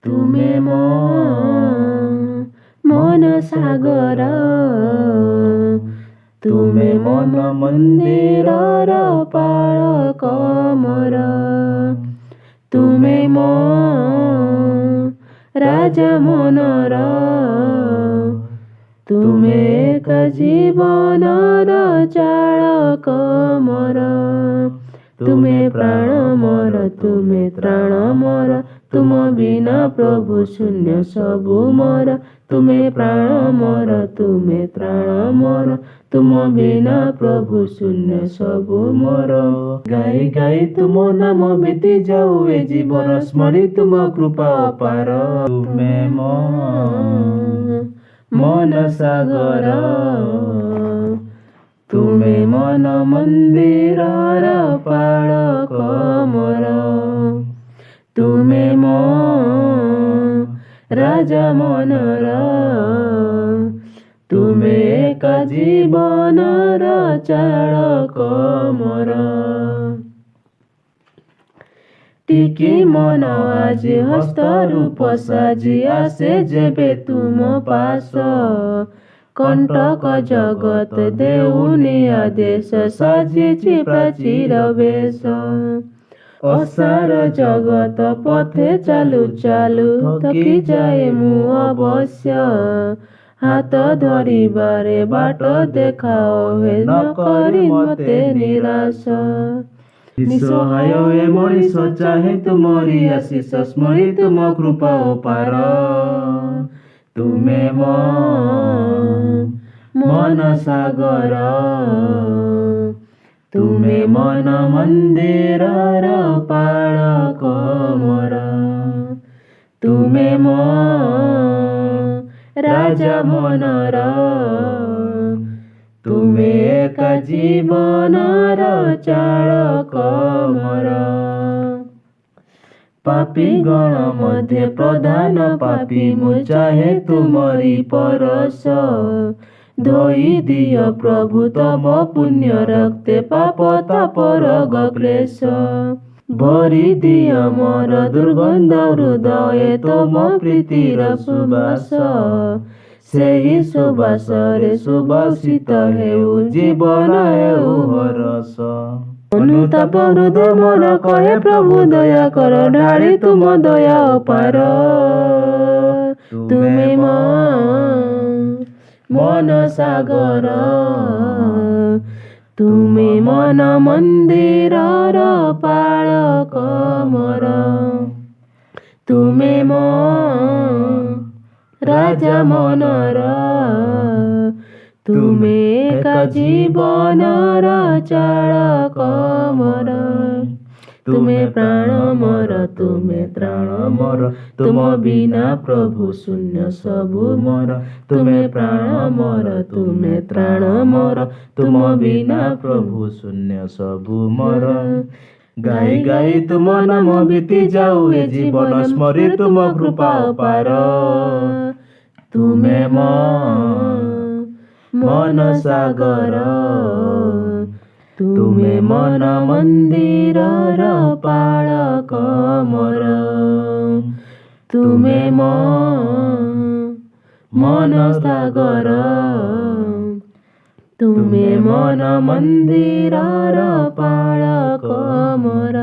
ତୁମେ ମୋ ମନ ସାଗର, ତୁମେ ମନ ମନ୍ଦିରର ପାଳକ ମୋର। ତୁମେ ମୋ ରାଜା ମନର, ତୁମେ ଏକ ଜୀବନର ଚାଳକ ମୋର। ତୁମେ ପ୍ରାଣ ମୋର, ତୁମେ ତ୍ରାଣ ମୋର, ତୁମ ବିନା ପ୍ରଭୁ ଶୂନ୍ୟ ସବୁ ମୋର। ତୁମେ ପ୍ରାଣ ମୋର, ତୁମେ ତ୍ରାଣ ମୋର, ତୁମ ବିନା ପ୍ରଭୁ ଶୂନ୍ୟ ସବୁ ମୋର। ଗାଇ ଗାଇ ତୁମ ନାମ ବିତି ଯାଉ ଏ ଜୀବନ, ସ୍ମରି ତୁମ କୃପା ଅପାର। ତୁମେ ମୋ ମନ ସାଗର, ତୁମେ ମନ ମନ୍ଦିରର ପାଳକ ମୋର। ତୁମେ ମୋ ରାଜା ମନର, ତୁମେ ଏକ ଜୀବନର ଚାଳକ ମୋର। ଟିକି ମନ ଆଜି ହସ୍ତ ରୂପ ସାଜି ଆସେ ଯେବେ ତୁମ ପାଶ। କଣ୍ଟକ ଜଗତ ଦେଉନି ଆଦେଶ, ସାଜିଛି ପ୍ରାଚୀର ବେଶ। ଅସାର ଜଗତ ପଥେ ଚାଲୁ ଚାଲୁ ଥକି ଯାଏ ମୁଁ ଅବଶ୍ୟ। ହାତ ଧରିବାରେ ବାଟ ଦେଖାଅ ହେ, ନ କରି ମତେ ନିରାଶ। ନିଃସହାୟ ଏ ମଣିଷ ଚାହେଁ ତୁମରି ଆଶିଷ, ସ୍ମରି ତୁମ କୃପା ଅପାର। ତୁମେ ମୋ ମନ ସାଗର, ତୁମେ ମନ ମନ୍ଦିରର ପାଳକ ମୋର। ତୁମେ ମୋ ରାଜା ମନର, ତୁମେ ଏକ ଜୀବନର ଚାଳକ ମୋର। ପାପୀ ଗଣ ମଧ୍ୟରେ ପ୍ରଧାନ ପାପୀ ମୁଁ, ଚାହେଁ ତୁମରି ପରଶ। ଧୋଇ ଦିଅ ପ୍ରଭୁ ତମ ପୁଣ୍ୟ ରକ୍ତେ ପାପ ତାପର କ୍ଲେଶ। ଭରି ଦିଅ ମୋର ଦୁର୍ଗନ୍ଧ ହୃଦୟ ତମ ପ୍ରୀତିର ସୁବାସ। ସେହି ସୁବାସରେ ସୁବାସିତ ହେଉ ଜୀବନ ହେଉ ହରସ। ଅନୁତାପ ହୃଦୟ ମନ କହେ ପ୍ରଭୁ ଦୟା କର, ଢାଳି ତୁମ ଦୟା ଅପାର। ତୁମେ ମୋ ମନ ସାଗର, ତୁମେ ମନ ମନ୍ଦିରର ପାଳକ ମୋର। ତୁମେ ମୋ ରାଜା ମନର, ତୁମେ ଏକ ଜୀବନର ଚାଳକ ମୋର। ତୁମେ ପ୍ରାଣ ମୋର, ତୁମେ ତ୍ରାଣ ମୋର, ତୁମ ବିନା ପ୍ରଭୁ ଶୂନ୍ୟ ସବୁ ମୋର। ତୁମେ ପ୍ରାଣ ମୋର, ତୁମେ ତ୍ରାଣ ମୋର, ତୁମ ବିନା ପ୍ରଭୁ ଶୂନ୍ୟ ସବୁ ମୋର। ଗାଇ ଗାଇ ତୁମ ନାମ ବିତି ଯାଉ ଏ ଜୀବନ, ସ୍ମରି ତୁମ କୃପା ଅପାର। ତୁମେ ମୋ ମନ ସାଗର, ତୁମେ ମନ ମନ୍ଦିରର ପାଳକ ମୋର। ତୁମେ ମୋ ମନ ସାଗର, ତୁମେ ମନ ମନ୍ଦିରର ପାଳକ ମୋର।